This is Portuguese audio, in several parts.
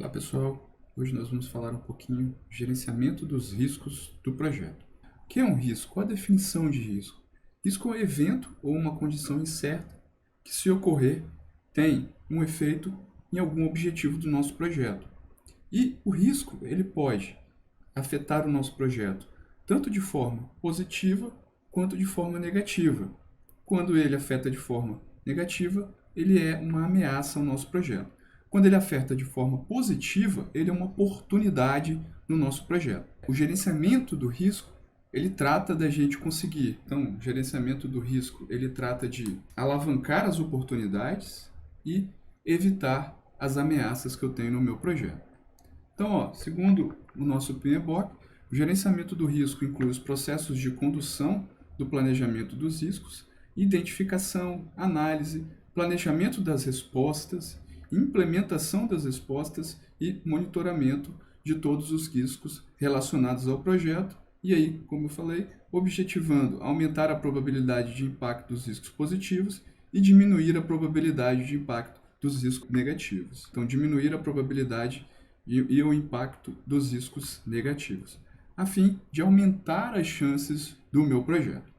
Olá pessoal, hoje nós vamos falar um pouquinho de gerenciamento dos riscos do projeto. O que é um risco? Qual a definição de risco? Risco é um evento ou uma condição incerta que, se ocorrer, tem um efeito em algum objetivo do nosso projeto. E o risco ele pode afetar o nosso projeto tanto de forma positiva quanto de forma negativa. Quando ele afeta de forma negativa, ele é uma ameaça ao nosso projeto. Quando ele afeta de forma positiva, ele é uma oportunidade no nosso projeto. O gerenciamento do risco, ele trata da gente conseguir. Então, o gerenciamento do risco, ele trata de alavancar as oportunidades e evitar as ameaças que eu tenho no meu projeto. Então, segundo o nosso PMBOK, o gerenciamento do risco inclui os processos de condução do planejamento dos riscos, identificação, análise, planejamento das respostas, implementação das respostas e monitoramento de todos os riscos relacionados ao projeto. E aí, como eu falei, objetivando aumentar a probabilidade de impacto dos riscos positivos e diminuir a probabilidade de impacto dos riscos negativos. Então, diminuir a probabilidade e o impacto dos riscos negativos, a fim de aumentar as chances do meu projeto.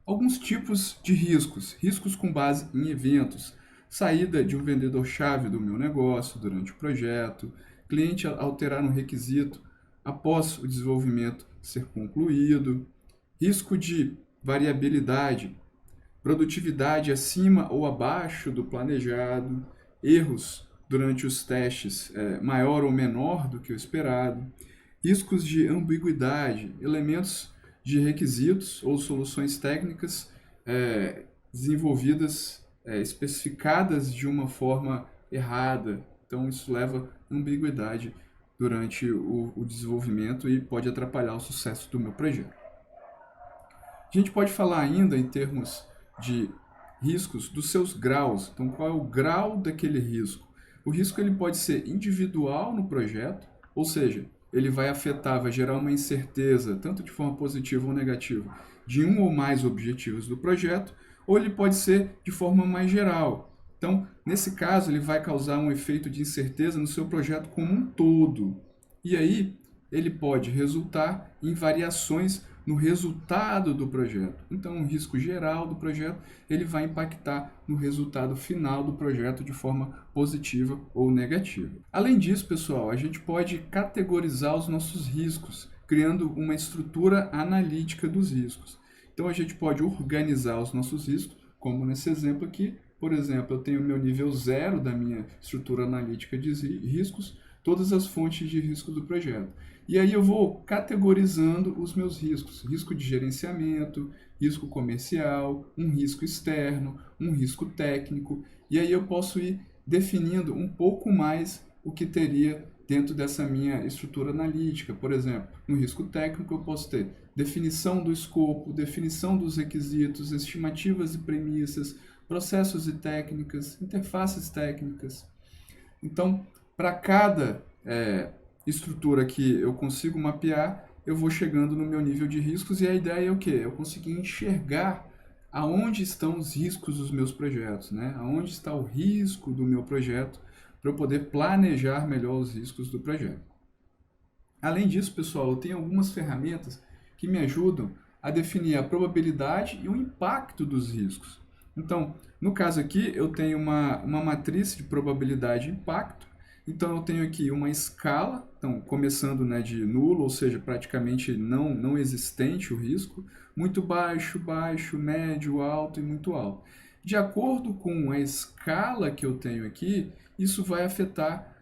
Alguns tipos de riscos. Riscos com base em eventos. Saída de um vendedor-chave do meu negócio durante o projeto. Cliente alterar um requisito após o desenvolvimento ser concluído. Risco de variabilidade. Produtividade acima ou abaixo do planejado. Erros durante os testes maior ou menor do que o esperado. Riscos de ambiguidade. Elementos de requisitos ou soluções técnicas desenvolvidas, especificadas de uma forma errada. Então, isso leva a ambiguidade durante o desenvolvimento e pode atrapalhar o sucesso do meu projeto. A gente pode falar ainda em termos de riscos dos seus graus. Então, qual é o grau daquele risco? O risco ele pode ser individual no projeto, ou seja, ele vai afetar, vai gerar uma incerteza, tanto de forma positiva ou negativa, de um ou mais objetivos do projeto, ou ele pode ser de forma mais geral. Então, nesse caso, ele vai causar um efeito de incerteza no seu projeto como um todo. E aí, ele pode resultar em variações no resultado do projeto. Então, o risco geral do projeto ele vai impactar no resultado final do projeto de forma positiva ou negativa. Além disso, pessoal, a gente pode categorizar os nossos riscos, criando uma estrutura analítica dos riscos. Então, a gente pode organizar os nossos riscos, como nesse exemplo aqui. Por exemplo, eu tenho o meu nível 0 da minha estrutura analítica de riscos, todas as fontes de risco do projeto. E aí eu vou categorizando os meus riscos. Risco de gerenciamento, risco comercial, um risco externo, um risco técnico. E aí eu posso ir definindo um pouco mais o que teria dentro dessa minha estrutura analítica. Por exemplo, no risco técnico eu posso ter definição do escopo, definição dos requisitos, estimativas e premissas, processos e técnicas, interfaces técnicas. Então, para cada estrutura que eu consigo mapear, eu vou chegando no meu nível de riscos e a ideia é o quê? Eu conseguir enxergar aonde estão os riscos dos meus projetos, né? Aonde está o risco do meu projeto para eu poder planejar melhor os riscos do projeto. Além disso, pessoal, eu tenho algumas ferramentas que me ajudam a definir a probabilidade e o impacto dos riscos. Então, no caso aqui, eu tenho uma matriz de probabilidade e impacto. Então, eu tenho aqui uma escala, então, começando de nulo, ou seja, praticamente não existente o risco, muito baixo, baixo, médio, alto e muito alto. De acordo com a escala que eu tenho aqui, isso vai afetar,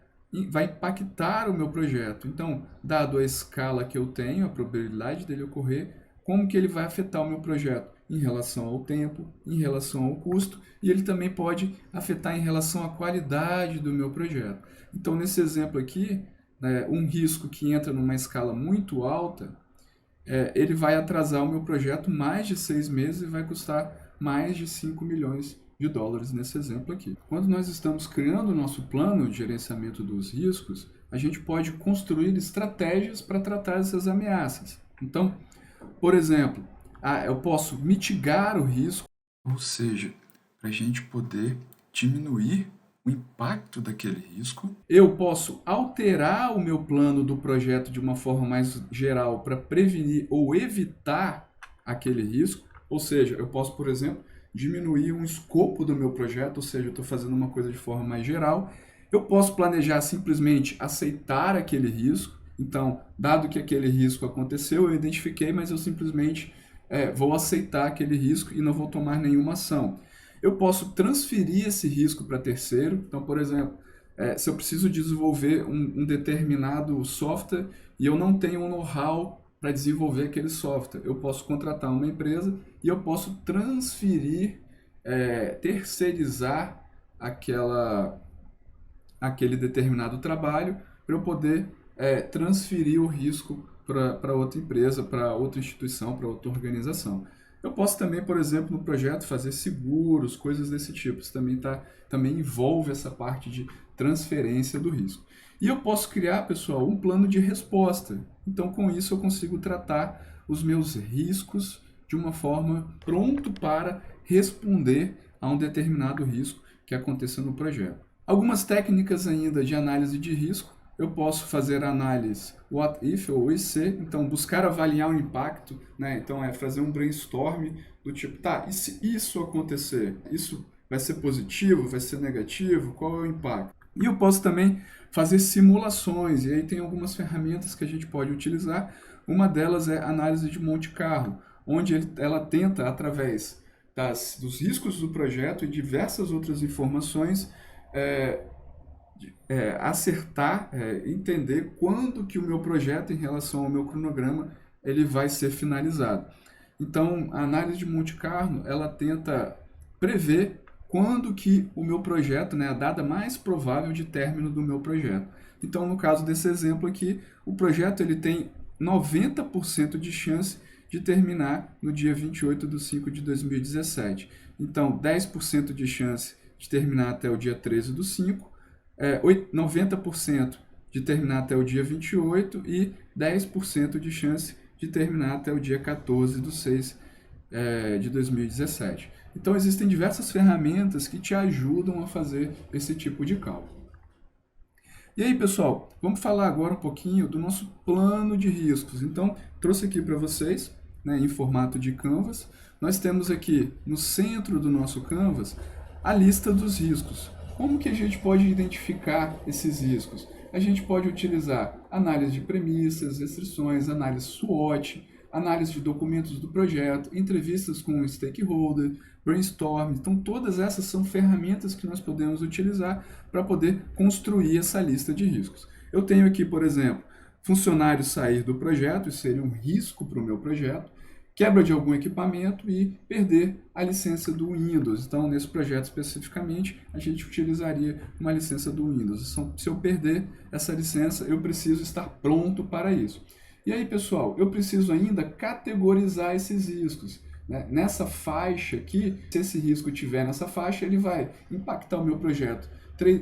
vai impactar o meu projeto. Então, dado a escala que eu tenho, a probabilidade dele ocorrer, como que ele vai afetar o meu projeto? Em relação ao tempo, em relação ao custo, e ele também pode afetar em relação à qualidade do meu projeto. Então, nesse exemplo aqui, um risco que entra numa escala muito alta, ele vai atrasar o meu projeto mais de 6 meses e vai custar mais de 5 milhões de dólares nesse exemplo aqui. Quando nós estamos criando o nosso plano de gerenciamento dos riscos, a gente pode construir estratégias para tratar essas ameaças. Então, por exemplo, eu posso mitigar o risco, ou seja, para a gente poder diminuir o impacto daquele risco. Eu posso alterar o meu plano do projeto de uma forma mais geral para prevenir ou evitar aquele risco. Ou seja, eu posso, por exemplo, diminuir o escopo do meu projeto, ou seja, eu estou fazendo uma coisa de forma mais geral. Eu posso planejar simplesmente aceitar aquele risco. Então, dado que aquele risco aconteceu, eu identifiquei, mas eu simplesmente vou aceitar aquele risco e não vou tomar nenhuma ação. Eu posso transferir esse risco para terceiro. Então, por exemplo, se eu preciso desenvolver um determinado software e eu não tenho um know-how para desenvolver aquele software, eu posso contratar uma empresa e eu posso transferir, terceirizar aquele determinado trabalho para eu poder transferir o risco para outra empresa, para outra instituição, para outra organização. Eu posso também, por exemplo, no projeto fazer seguros, coisas desse tipo. Isso também envolve essa parte de transferência do risco. E eu posso criar, pessoal, um plano de resposta. Então, com isso, eu consigo tratar os meus riscos de uma forma pronto para responder a um determinado risco que aconteça no projeto. Algumas técnicas ainda de análise de risco. Eu posso fazer análise what if ou e se, então buscar avaliar o impacto, né? Então fazer um brainstorm do tipo, tá, e se isso acontecer? Isso vai ser positivo, vai ser negativo? Qual é o impacto? E eu posso também fazer simulações, e aí tem algumas ferramentas que a gente pode utilizar. Uma delas é a análise de Monte Carlo, onde ela tenta, através dos riscos do projeto e diversas outras informações, acertar, entender quando que o meu projeto em relação ao meu cronograma ele vai ser finalizado. Então, a análise de Monte Carlo, ela tenta prever quando que o meu projeto, né, a data mais provável de término do meu projeto. Então, no caso desse exemplo aqui, o projeto ele tem 90% de chance de terminar no dia 28 de 5 de 2017. Então, 10% de chance de terminar até o dia 13 do 5, 90% de terminar até o dia 28 e 10% de chance de terminar até o dia 14 de 6 de 2017. Então, existem diversas ferramentas que te ajudam a fazer esse tipo de cálculo. E aí, pessoal, vamos falar agora um pouquinho do nosso plano de riscos. Então, trouxe aqui para vocês, né, em formato de Canvas. Nós temos aqui no centro do nosso Canvas a lista dos riscos. Como que a gente pode identificar esses riscos? A gente pode utilizar análise de premissas, restrições, análise SWOT, análise de documentos do projeto, entrevistas com o stakeholder, brainstorm. Então, todas essas são ferramentas que nós podemos utilizar para poder construir essa lista de riscos. Eu tenho aqui, por exemplo, funcionário sair do projeto, isso seria um risco para o meu projeto, quebra de algum equipamento e perder a licença do Windows. Então, nesse projeto especificamente, a gente utilizaria uma licença do Windows. Se eu perder essa licença, eu preciso estar pronto para isso. E aí, pessoal, eu preciso ainda categorizar esses riscos. Né? Nessa faixa aqui, se esse risco estiver nessa faixa, ele vai impactar o meu projeto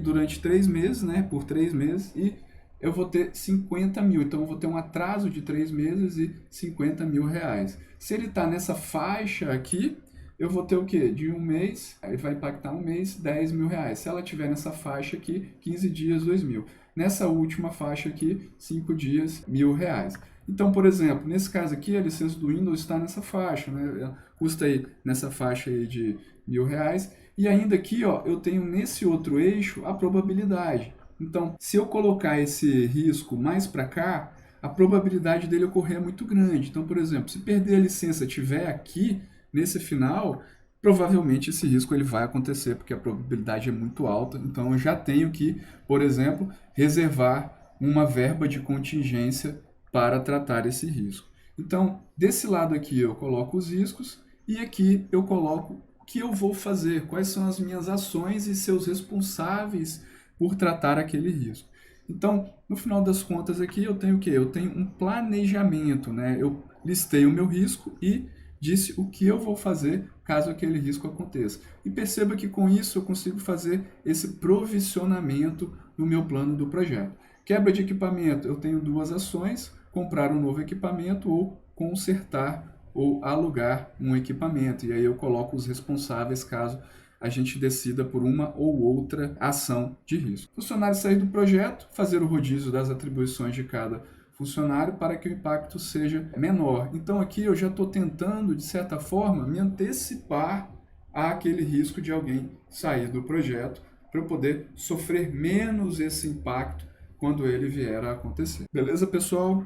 durante 3 meses, né? Por 3 meses, e eu vou ter 50 mil. Então, eu vou ter um atraso de 3 meses e 50 mil reais. Se ele está nessa faixa aqui, eu vou ter o quê? De um mês, aí vai impactar um mês, 10 mil reais. Se ela estiver nessa faixa aqui, 15 dias, 2 mil. Nessa última faixa aqui, 5 dias, 1.000 reais. Então, por exemplo, nesse caso aqui, a licença do Windows está nessa faixa, né? Ela custa aí nessa faixa aí de 1.000 reais. E ainda aqui, ó, eu tenho nesse outro eixo a probabilidade. Então, se eu colocar esse risco mais para cá, a probabilidade dele ocorrer é muito grande. Então, por exemplo, se perder a licença estiver aqui, nesse final, provavelmente esse risco ele vai acontecer, porque a probabilidade é muito alta. Então, eu já tenho que, por exemplo, reservar uma verba de contingência para tratar esse risco. Então, desse lado aqui eu coloco os riscos e aqui eu coloco o que eu vou fazer, quais são as minhas ações e seus responsáveis por tratar aquele risco. Então, no final das contas aqui eu tenho o quê? Eu tenho um planejamento, né? Eu listei o meu risco e disse o que eu vou fazer caso aquele risco aconteça. E perceba que com isso eu consigo fazer esse provisionamento no meu plano do projeto. Quebra de equipamento, eu tenho 2 ações: comprar um novo equipamento ou consertar ou alugar um equipamento. E aí eu coloco os responsáveis caso a gente decida por uma ou outra ação de risco. Funcionário sair do projeto, fazer o rodízio das atribuições de cada funcionário para que o impacto seja menor. Então aqui eu já estou tentando, de certa forma, me antecipar àquele risco de alguém sair do projeto para eu poder sofrer menos esse impacto quando ele vier a acontecer. Beleza, pessoal?